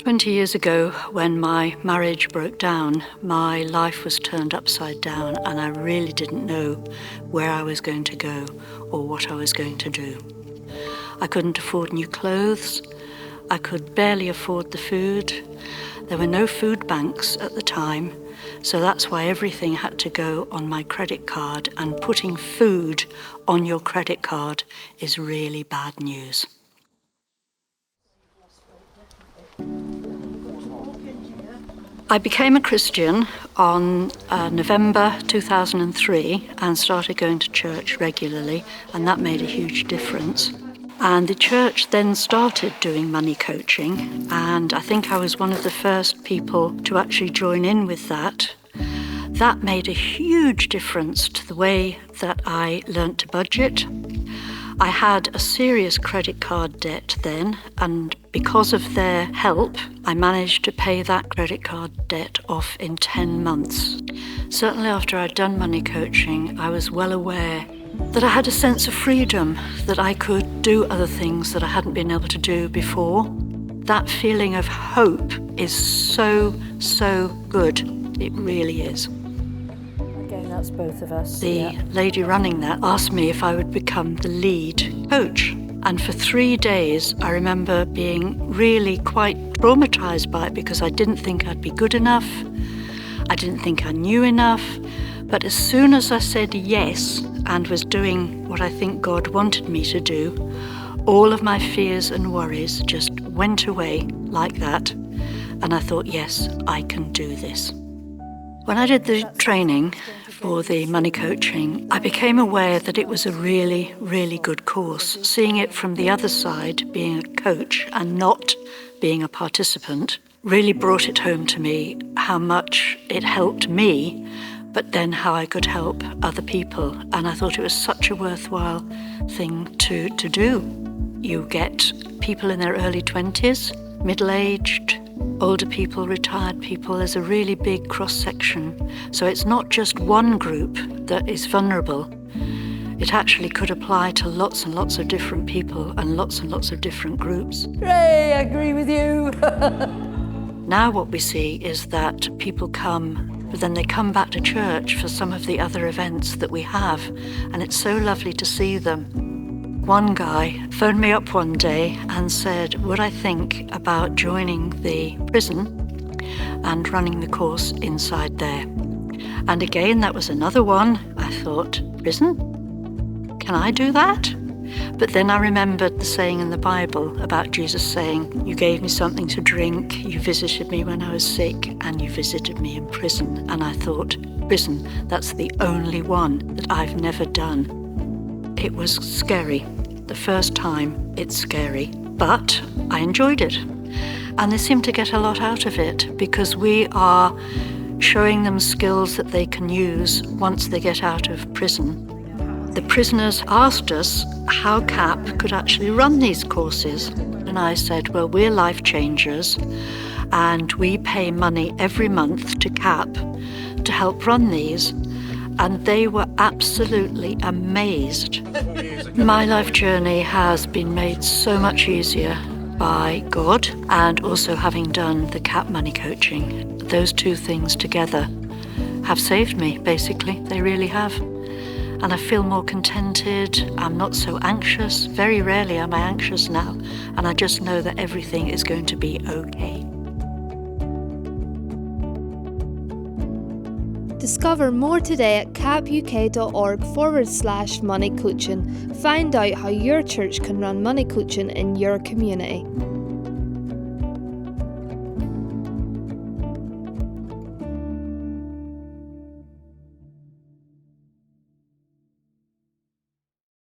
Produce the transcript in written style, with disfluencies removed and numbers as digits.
20 years ago, when my marriage broke down, my life was turned upside down and I really didn't know where I was going to go or what I was going to do. I couldn't afford new clothes. I could barely afford the food. There were no food banks at the time, so that's why everything had to go on my credit card, and putting food on your credit card is really bad news. I became a Christian on November 2003 and started going to church regularly, and that made a huge difference. And the church then started doing money coaching, and I think I was one of the first people to actually join in with that. That made a huge difference to the way that I learnt to budget. I had a serious credit card debt then, and because of their help, I managed to pay that credit card debt off in 10 months. Certainly after I'd done money coaching, I was well aware that I had a sense of freedom, that I could do other things that I hadn't been able to do before. That feeling of hope is so good. It really is. That's both of us. The lady running that asked me if I would become the lead coach. And for 3 days, I remember being really quite traumatized by it because I didn't think I'd be good enough. I didn't think I knew enough. But as soon as I said yes and was doing what I think God wanted me to do, all of my fears and worries just went away like that. And I thought, yes, I can do this. When I did the training for the money coaching, I became aware that it was a really, really good course. Seeing it from the other side, being a coach and not being a participant, really brought it home to me how much it helped me, but then how I could help other people. And I thought it was such a worthwhile thing to do. You get people in their early 20s, middle-aged, older people, retired people. There's a really big cross-section. So it's not just one group that is vulnerable. It actually could apply to lots and lots of different people and lots of different groups. Hooray, I agree with you. Now what we see is that people come, but then they come back to church for some of the other events that we have, and it's so lovely to see them. One guy phoned me up one day and said, would I think about joining the prison and running the course inside there? And again, that was another one. I thought, prison? Can I do that? But then I remembered the saying in the Bible about Jesus saying, you gave me something to drink, you visited me when I was sick, and you visited me in prison. And I thought, prison, that's the only one that I've never done. It was scary. The first time, it's scary, but I enjoyed it. And they seem to get a lot out of it because we are showing them skills that they can use once they get out of prison. The prisoners asked us how CAP could actually run these courses. And I said, well, we're life changers and we pay money every month to CAP to help run these. And they were absolutely amazed. My life journey has been made so much easier by God and also having done the CAP money coaching. Those two things together have saved me, basically. They really have. And I feel more contented. I'm not so anxious. Very rarely am I anxious now. And I just know that everything is going to be okay. Discover more today at capuk.org/money coaching. Find out how your church can run money coaching in your community.